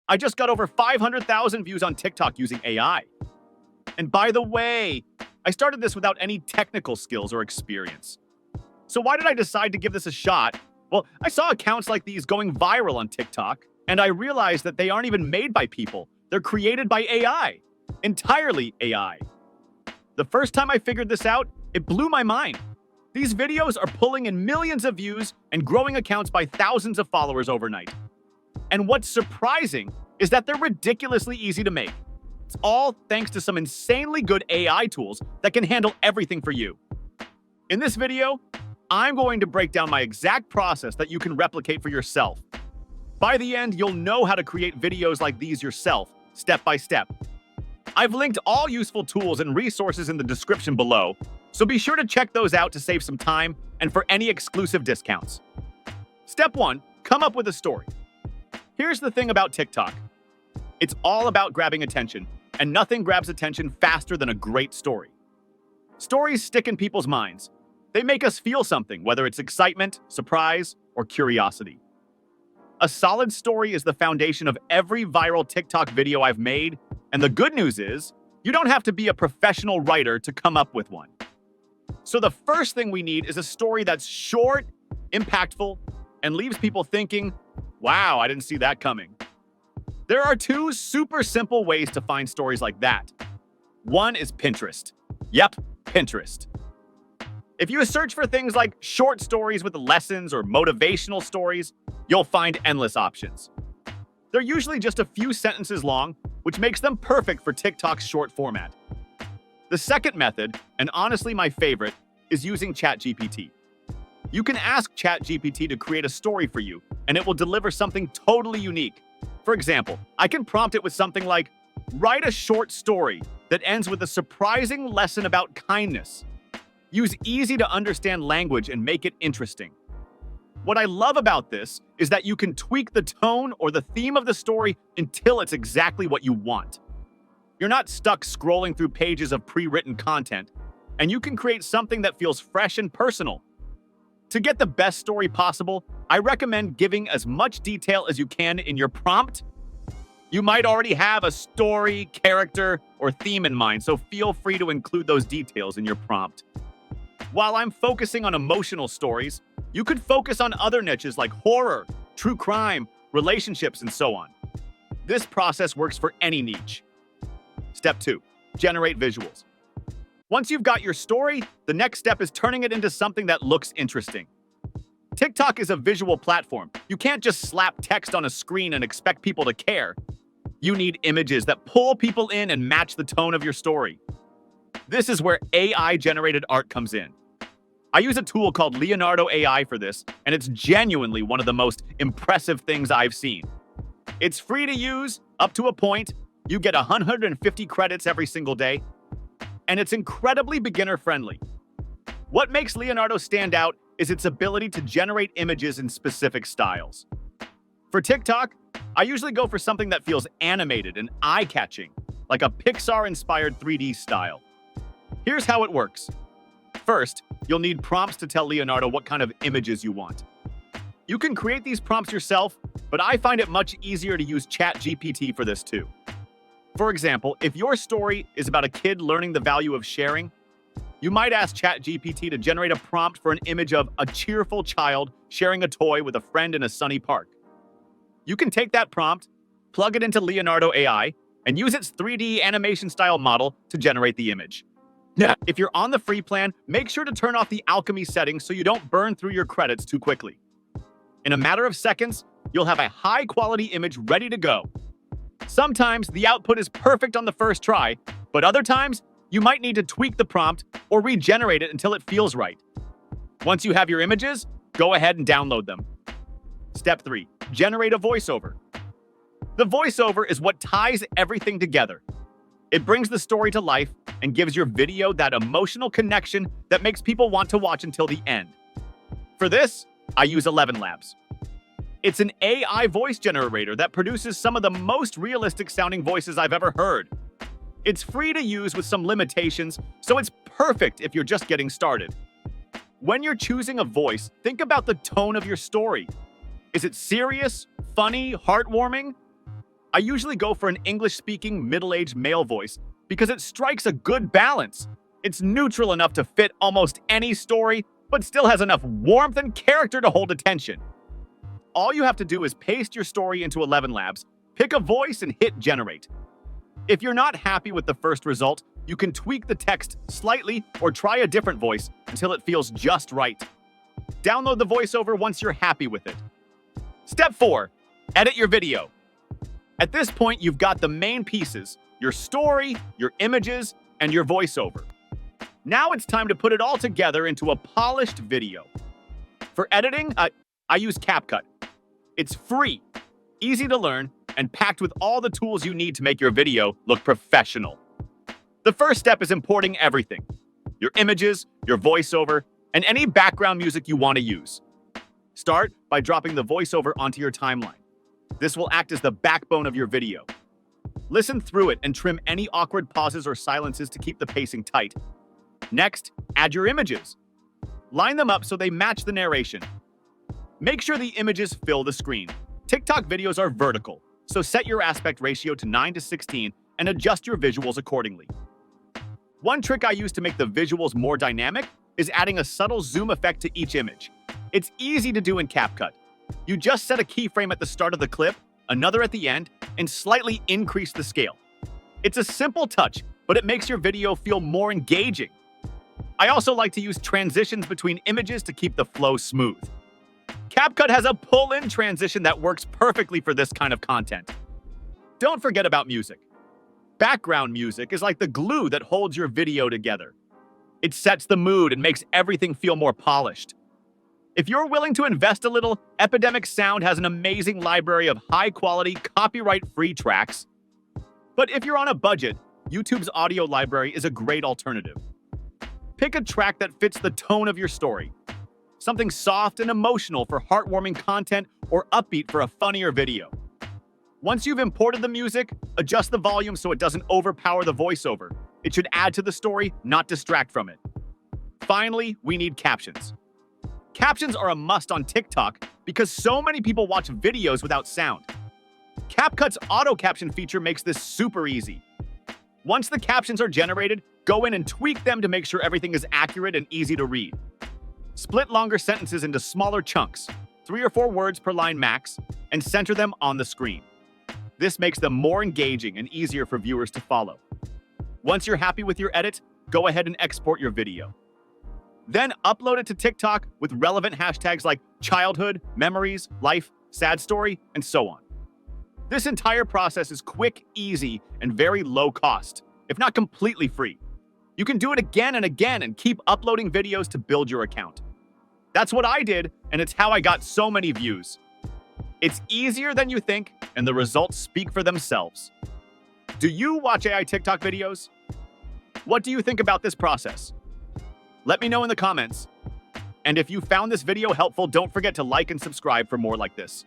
I just got over 500,000 views on TikTok using AI. And by the way, I started this without any technical skills or experience. So why did I decide to give this a shot? Well, I saw accounts like these going viral on TikTok, and I realized that they aren't even made by people. They're created by AI. Entirely AI. The first time I figured this out, it blew my mind. These videos are pulling in millions of views and growing accounts by thousands of followers overnight. And what's surprising is that they're ridiculously easy to make. It's all thanks to some insanely good AI tools that can handle everything for you. In this video, I'm going to break down my exact process that you can replicate for yourself. By the end, you'll know how to create videos like these yourself, step by step. I've linked all useful tools and resources in the description below, so be sure to check those out to save some time and for any exclusive discounts. Step 1, come up with a story. Here's the thing about TikTok. It's all about grabbing attention, and nothing grabs attention faster than a great story. Stories stick in people's minds. They make us feel something, whether it's excitement, surprise, or curiosity. A solid story is the foundation of every viral TikTok video I've made, and the good news is, you don't have to be a professional writer to come up with one. So the first thing we need is a story that's short, impactful, and leaves people thinking, wow, I didn't see that coming. There are two super simple ways to find stories like that. One is Pinterest. Yep, Pinterest. If you search for things like short stories with lessons or motivational stories, you'll find endless options. They're usually just a few sentences long, which makes them perfect for TikTok's short format. The second method, and honestly my favorite, is using ChatGPT. You can ask ChatGPT to create a story for you, and it will deliver something totally unique. For example, I can prompt it with something like, write a short story that ends with a surprising lesson about kindness. Use easy-to-understand language and make it interesting. What I love about this is that you can tweak the tone or the theme of the story until it's exactly what you want. You're not stuck scrolling through pages of pre-written content, and you can create something that feels fresh and personal. To get the best story possible, I recommend giving as much detail as you can in your prompt. You might already have a story, character, or theme in mind, so feel free to include those details in your prompt. While I'm focusing on emotional stories, you could focus on other niches like horror, true crime, relationships, and so on. This process works for any niche. Step 2, generate visuals. Once you've got your story, the next step is turning it into something that looks interesting. TikTok is a visual platform. You can't just slap text on a screen and expect people to care. You need images that pull people in and match the tone of your story. This is where AI-generated art comes in. I use a tool called Leonardo AI for this, and it's genuinely one of the most impressive things I've seen. It's free to use, up to a point. You get 150 credits every single day, and it's incredibly beginner-friendly. What makes Leonardo stand out is its ability to generate images in specific styles. For TikTok, I usually go for something that feels animated and eye-catching, like a Pixar-inspired 3D style. Here's how it works. First, you'll need prompts to tell Leonardo what kind of images you want. You can create these prompts yourself, but I find it much easier to use ChatGPT for this too. For example, if your story is about a kid learning the value of sharing, you might ask ChatGPT to generate a prompt for an image of a cheerful child sharing a toy with a friend in a sunny park. You can take that prompt, plug it into Leonardo AI, and use its 3D animation style model to generate the image. If you're on the free plan, make sure to turn off the alchemy settings so you don't burn through your credits too quickly. In a matter of seconds, you'll have a high-quality image ready to go. Sometimes the output is perfect on the first try, but other times you might need to tweak the prompt or regenerate it until it feels right. Once you have your images, go ahead and download them. Step 3, generate a voiceover. The voiceover is what ties everything together. It brings the story to life and gives your video that emotional connection that makes people want to watch until the end. For this, I use 11 Labs. It's an AI voice generator that produces some of the most realistic sounding voices I've ever heard. It's free to use with some limitations, so it's perfect if you're just getting started. When you're choosing a voice, think about the tone of your story. Is it serious, funny, heartwarming? I usually go for an English-speaking, middle-aged male voice because it strikes a good balance. It's neutral enough to fit almost any story, but still has enough warmth and character to hold attention. All you have to do is paste your story into 11 Labs, pick a voice, and hit generate. If you're not happy with the first result, you can tweak the text slightly or try a different voice until it feels just right. Download the voiceover once you're happy with it. Step 4. Edit your video. At this point, you've got the main pieces: your story, your images, and your voiceover. Now it's time to put it all together into a polished video. For editing, I use CapCut. It's free, easy to learn, and packed with all the tools you need to make your video look professional. The first step is importing everything: your images, your voiceover, and any background music you want to use. Start by dropping the voiceover onto your timeline. This will act as the backbone of your video. Listen through it and trim any awkward pauses or silences to keep the pacing tight. Next, add your images. Line them up so they match the narration. Make sure the images fill the screen. TikTok videos are vertical, so set your aspect ratio to 9:16 and adjust your visuals accordingly. One trick I use to make the visuals more dynamic is adding a subtle zoom effect to each image. It's easy to do in CapCut. You just set a keyframe at the start of the clip, another at the end, and slightly increase the scale. It's a simple touch, but it makes your video feel more engaging. I also like to use transitions between images to keep the flow smooth. CapCut has a pull-in transition that works perfectly for this kind of content. Don't forget about music. Background music is like the glue that holds your video together. It sets the mood and makes everything feel more polished. If you're willing to invest a little, Epidemic Sound has an amazing library of high-quality, copyright-free tracks. But if you're on a budget, YouTube's audio library is a great alternative. Pick a track that fits the tone of your story. Something soft and emotional for heartwarming content, or upbeat for a funnier video. Once you've imported the music, adjust the volume so it doesn't overpower the voiceover. It should add to the story, not distract from it. Finally, we need captions. Captions are a must on TikTok because so many people watch videos without sound. CapCut's auto caption feature makes this super easy. Once the captions are generated, go in and tweak them to make sure everything is accurate and easy to read. Split longer sentences into smaller chunks, 3 or 4 words per line max, and center them on the screen. This makes them more engaging and easier for viewers to follow. Once you're happy with your edit, go ahead and export your video. Then upload it to TikTok with relevant hashtags like childhood, memories, life, sad story, and so on. This entire process is quick, easy, and very low cost, if not completely free. You can do it again and again and keep uploading videos to build your account. That's what I did, and it's how I got so many views. It's easier than you think, and the results speak for themselves. Do you watch AI TikTok videos? What do you think about this process? Let me know in the comments. And if you found this video helpful, don't forget to like and subscribe for more like this.